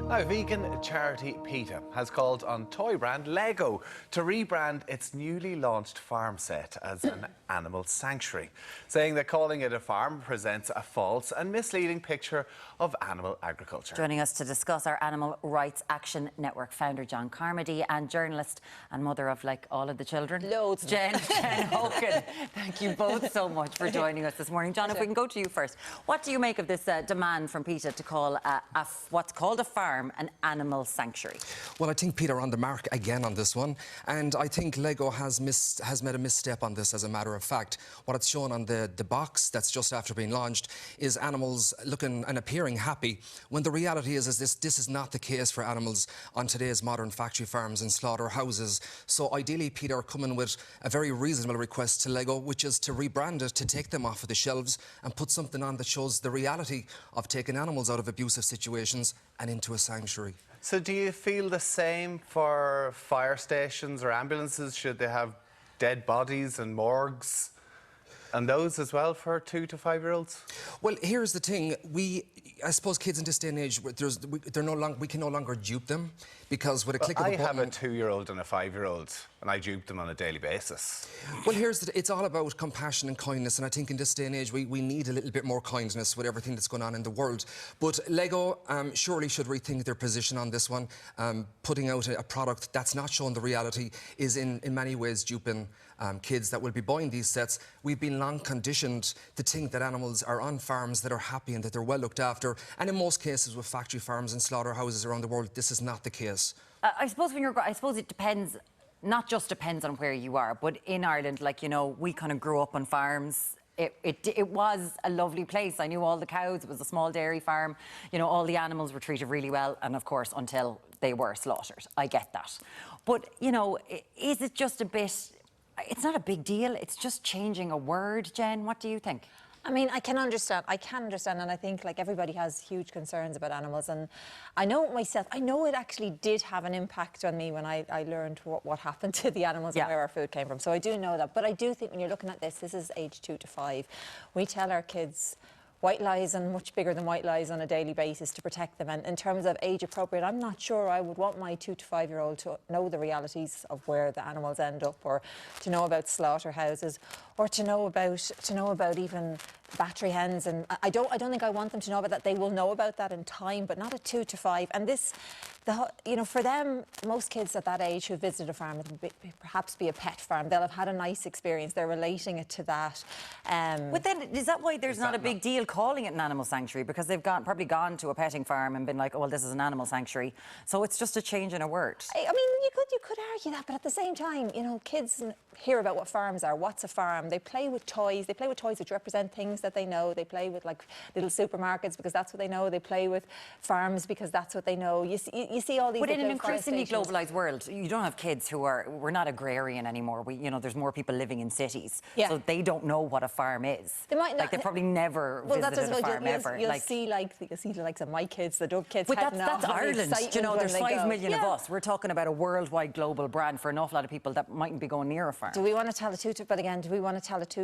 Now, vegan charity PETA has called on toy brand Lego to rebrand its newly launched farm set as an animal sanctuary, saying that calling it a farm presents a false and misleading picture of animal agriculture. Joining us to discuss our Animal Rights Action Network founder John Carmody and journalist and mother of like all of the children. Loads. Jen Hogan. Thank you both so much for joining us this morning. John, if we can go to you first. What do you make of this demand from PETA to call what's called a farm an animal sanctuary? Well, I think PETA are on the mark again on this one, and I think Lego has made a misstep on this. As a matter of fact, what it's shown on the box that's just after being launched is animals looking and appearing happy, when the reality is this is not the case for animals on today's modern factory farms and slaughterhouses. So ideally, PETA are coming with a very reasonable request to Lego, which is to rebrand it, to take them off of the shelves and put something on that shows the reality of taking animals out of abusive situations and into a sanctuary. So do you feel the same for fire stations or ambulances? Should they have dead bodies and morgues and those as well for 2 to 5 year olds? Well, here's the thing. I suppose kids in this day and age, we can no longer dupe them, because with a click of a button... I have a 2-year-old and a 5-year-old, and I dupe them on a daily basis. Well, it's all about compassion and kindness, and I think in this day and age we need a little bit more kindness with everything that's going on in the world. But Lego surely should rethink their position on this one. Putting out a product that's not showing the reality is in many ways duping kids that will be buying these sets. We've been long conditioned to think that animals are on farms that are happy and that they're well looked after, and in most cases with factory farms and slaughterhouses around the world, this is not the case. I suppose it depends. Not just depends on where you are, but in Ireland, like, you know, we kind of grew up on farms. It was a lovely place. I knew all the cows. It was a small dairy farm. You know, all the animals were treated really well, and of course, until they were slaughtered. I get that. But, you know, is it just a bit... It's not a big deal. It's just changing a word. Jen, what do you think? I mean, I can understand, and I think, like, everybody has huge concerns about animals, and I know myself, I know it actually did have an impact on me when I learned what happened to the animals and where our food came from, so I do know that. But I do think when you're looking at this is age 2 to 5. We tell our kids white lies and much bigger than white lies on a daily basis to protect them. And in terms of age appropriate, I'm not sure I would want my 2 to 5 year old to know the realities of where the animals end up, or to know about slaughterhouses, or to know about even battery hens. And I don't think I want them to know about that. They will know about that in time, but not at 2 to 5. And this, you know, for them, most kids at that age who visit a farm, it will perhaps be a pet farm. They'll have had a nice experience. They're relating it to that. But then, is that why there's not a big deal calling it an animal sanctuary? Because they've probably gone to a petting farm and been like, oh, well, this is an animal sanctuary. So it's just a change in a word. I mean, you could argue that, but at the same time, you know, kids hear about what farms are. What's a farm? They play with toys. They play with toys which represent things that they know. They play with, like, little supermarkets because that's what they know. They play with farms because that's what they know. You see all these... But in an increasingly globalised world, you don't have kids we're not agrarian anymore. You know, there's more people living in cities. Yeah. So they don't know what a farm is. They might not... Like, they probably never visited a farm ever. You'll see the likes of my kids, the Dove kids. But that's Ireland. You know, there's 5 million of us. We're talking about a worldwide global brand for an awful lot of people that mightn't be going near a farm. Do we want to tell a 2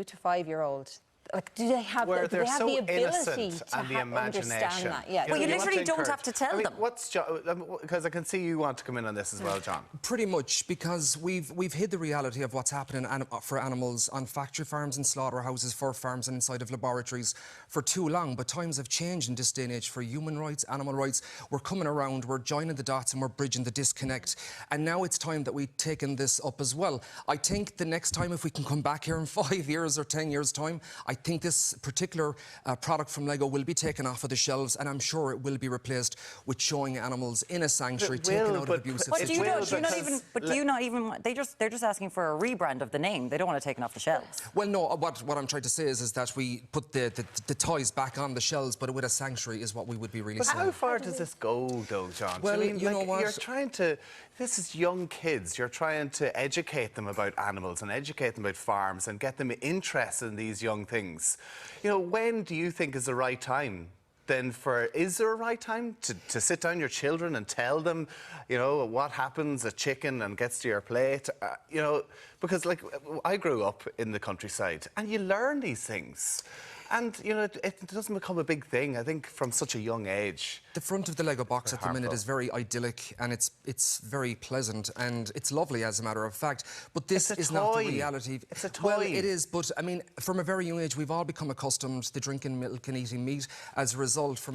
to 5 year old? Like, do they have the ability to understand that? Yeah. Well, you literally don't have to tell them. Because I can see you want to come in on this as well, John. Pretty much, because we've hid the reality of what's happening for animals on factory farms and slaughterhouses, for farms and inside of laboratories for too long. But times have changed in this day and age for human rights, animal rights. We're coming around, we're joining the dots and we're bridging the disconnect. And now it's time that we've taken this up as well. I think the next time, if we can come back here in 5 years or 10 years' time, I think this particular product from Lego will be taken off of the shelves, and I'm sure it will be replaced with showing animals in a sanctuary, taken out of abusive situations. They're just asking for a rebrand of the name. They don't want it taken off the shelves. Well, no, what I'm trying to say is that we put the toys back on the shelves, but with a sanctuary is what we would be really saying. How far does this go, though, John? Well, I mean, you know what? You're trying to... This is young kids. You're trying to educate them about animals and educate them about farms and get them interested in these young things. You know, when do you think is the right time then is there a right time to sit down your children and tell them, you know, what happens, a chicken and gets to your plate? You know, because, like, I grew up in the countryside and you learn these things. And, you know, it doesn't become a big thing, I think, from such a young age. The front of the Lego box at the minute is very idyllic and it's very pleasant and it's lovely, as a matter of fact. But this is not the reality. It's a toy. Well, it is, but I mean, from a very young age, we've all become accustomed to drinking milk and eating meat. As a result, for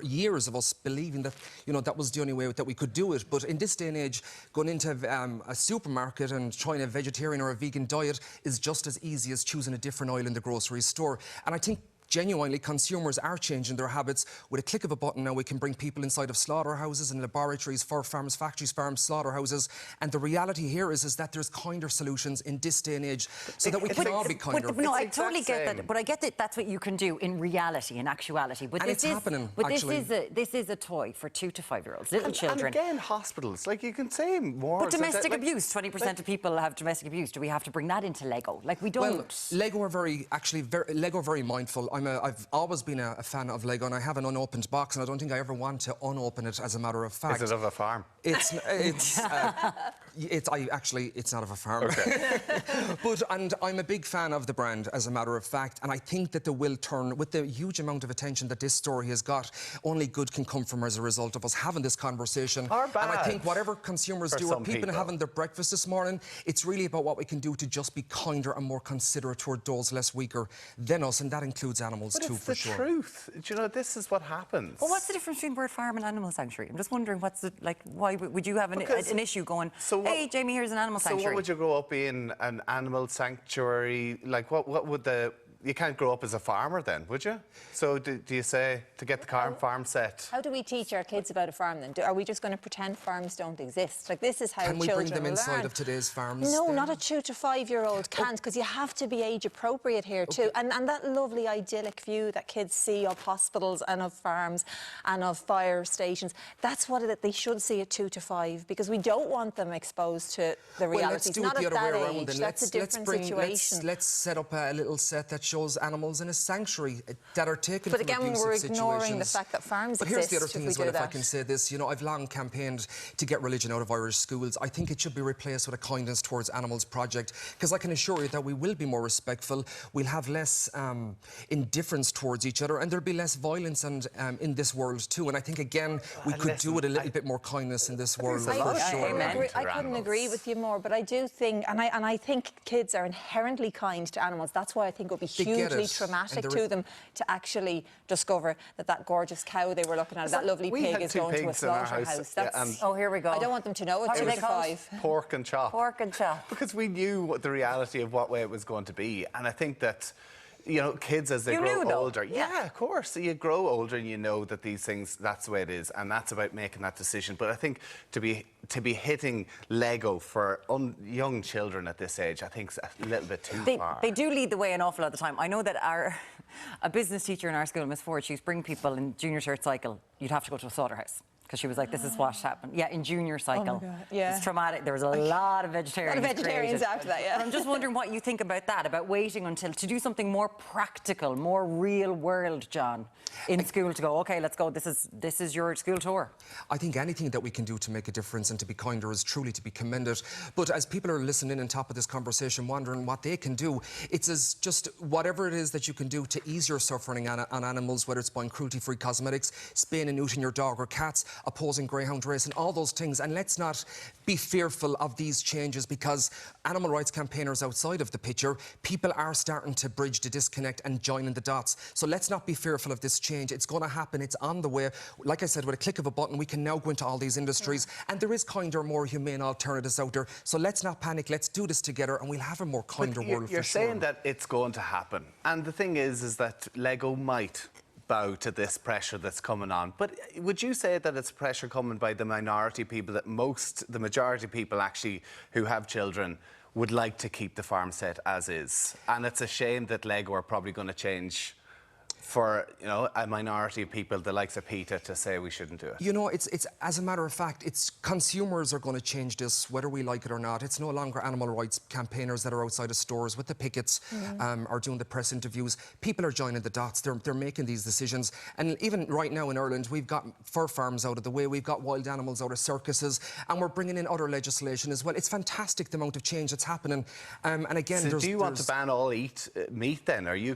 years of us believing that, you know, that was the only way that we could do it. But in this day and age, going into a supermarket and trying a vegetarian or a vegan diet is just as easy as choosing a different aisle in the grocery store. And I think genuinely, consumers are changing their habits. With a click of a button now, we can bring people inside of slaughterhouses and laboratories, fur farms, factories, farms, slaughterhouses. And the reality here is that there's kinder solutions in this day and age so that we can all be kinder. No, I totally get that. But I get that that's what you can do in reality, in actuality. But and it's happening, but actually. This is a toy for 2 to 5-year-olds, little children. And again, hospitals, like, you can say more. But domestic abuse, 20% of people have domestic abuse. Do we have to bring that into Lego? Like, we don't. Well, Lego are very mindful. I've always been a fan of Lego, and I have an unopened box, and I don't think I ever want to unopen it, as a matter of fact. Is it of a farm? It's not of a farm. Okay. And I'm a big fan of the brand, as a matter of fact, and I think that they will turn, with the huge amount of attention that this story has got, only good can come from as a result of us having this conversation. Or bad. And I think whatever consumers do, or people having their breakfast this morning, it's really about what we can do to just be kinder and more considerate toward those less weaker than us, and that includes animals too, for sure. It's the truth. Do you know, this is what happens. Well, what's the difference between bird farm and animal sanctuary? I'm just wondering, why would you have an issue going, hey, Jamie, here's an animal sanctuary? So what would you grow up in, an animal sanctuary? Like, what would the... You can't grow up as a farmer then, would you? So do you say, to get the farm set? How do we teach our kids about a farm then? Are we just going to pretend farms don't exist? Like, this is how children Can we bring them learn. inside of today's farms? No, then? not a 2 to 5-year-old can't, because you have to be age appropriate here too. And that lovely idyllic view that kids see of hospitals and of farms and of fire stations, that's what they should see at 2 to 5, because we don't want them exposed to the realities. Well, let's do it the other way around. That's a different situation. Let's set up a little set that shows animals in a sanctuary that are taken but from again, abusive we're situations. ignoring the fact that farms but exist. Here's the other thing as well, if I can say this. You know, I've long campaigned to get religion out of Irish schools. I think it should be replaced with a kindness towards animals project, because I can assure you that we will be more respectful, we'll have less indifference towards each other, and there'll be less violence in this world too. And I think, again, we could do with a little bit more kindness in this world, for sure. I couldn't agree with you more, but I do think, and I think kids are inherently kind to animals. That's why I think it would be hugely traumatic to them to actually discover that gorgeous cow they were looking at, that lovely pig, is going to a slaughterhouse. Oh, here we go. I don't want them to know it. 2 to 5. Pork and chop. Pork and chop. Because we knew what the reality of what way it was going to be. And I think that, you know, kids, as they grow older... Yeah, of course. So you grow older and you know that these things, that's the way it is. And that's about making that decision. But I think to be hitting Lego for young children at this age, I think is a little bit too far. They do lead the way an awful lot of the time. I know that a business teacher in our school, Miss Ford, she used to bring people in junior cert cycle, you'd have to go to a slaughterhouse. Because she was like, this is what happened. Yeah, in junior cycle. Oh my God. Yeah. It's traumatic. There was a lot of vegetarians. After that, yeah. But I'm just wondering what you think about that, about waiting until to do something more practical, more real world, John, in school, to go, OK, let's go, this is your school tour. I think anything that we can do to make a difference and to be kinder is truly to be commended. But as people are listening on top of this conversation, wondering what they can do, it's as just whatever it is that you can do to ease your suffering on animals, whether it's buying cruelty-free cosmetics, spaying and neutering your dog or cats, opposing greyhound racing, all those things. And let's not be fearful of these changes, because animal rights campaigners outside of the picture, people are starting to bridge the disconnect and joining the dots. So let's not be fearful of this change. It's going to happen. It's on the way. Like I said, with a click of a button, we can now go into all these industries, and there is kinder, more humane alternatives out there. So let's not panic. Let's do this together, and we'll have a more kinder world, for sure. You're saying that it's going to happen. And the thing is that Lego might bow to this pressure that's coming on. But would you say that it's pressure coming by the minority people, that the majority of people actually who have children would like to keep the farm set as is? And it's a shame that Lego are probably going to change for, you know, a minority of people, the likes of PETA, to say we shouldn't do it? You know, it's as a matter of fact, it's consumers are going to change this, whether we like it or not. It's no longer animal rights campaigners that are outside of stores with the pickets or doing the press interviews. People are joining the dots. They're making these decisions. And even right now in Ireland, we've got fur farms out of the way. We've got wild animals out of circuses, and we're bringing in other legislation as well. It's fantastic, the amount of change that's happening. And again, so do you want to ban all meat then? Are you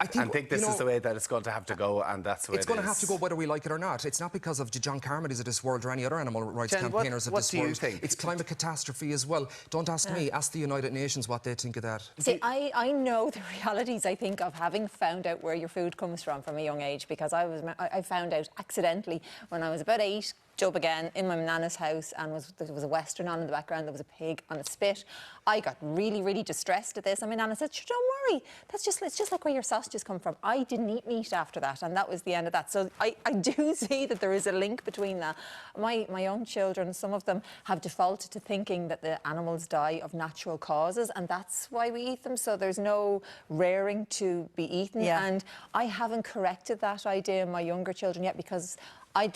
and think this is the way that it's going to have to go, and that's the way it's going to have to go whether we like it or not. It's not because of John Carmodys of this world or any other animal rights campaigners of this world. What do you think? It's climate catastrophe as well. Don't ask me, ask the United Nations what they think of that. See, I know the realities, I think, of having found out where your food comes from a young age, because I found out accidentally when I was about 8, job again, in my nana's house, and there was a Western on in the background, there was a pig on a spit. I got really, really distressed at this, and my nana said, sure, don't worry, it's just like where your sausages come from. I didn't eat meat after that, and that was the end of that. So I do see that there is a link between that. My own children, some of them have defaulted to thinking that the animals die of natural causes, and that's why we eat them, so there's no raring to be eaten. Yeah. And I haven't corrected that idea in my younger children yet, because I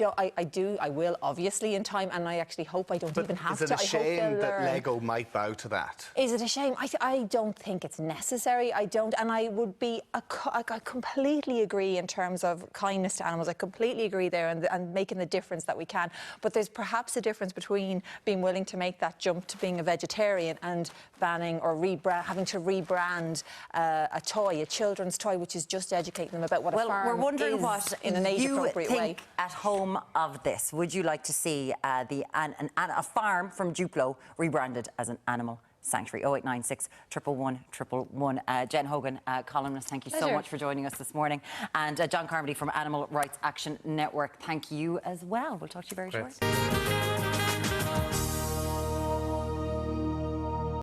will, obviously, in time, and I actually hope I don't even have to. Is it a shame that Lego might bow to that? Is it a shame? I don't think it's necessary. I don't, and I would be, I completely agree in terms of kindness to animals. I completely agree there, and making the difference that we can. But there's perhaps a difference between being willing to make that jump to being a vegetarian and banning or having to rebrand a toy, a children's toy, which is just educating them about what a farm we're wondering is what in an age-appropriate way. Think at home of this. Would you like to see a farm from Duplo rebranded as an animal sanctuary? 0896 111 111. Jen Hogan, columnist, thank you so much for joining us this morning. And John Carmody from Animal Rights Action Network, thank you as well. We'll talk to you very shortly.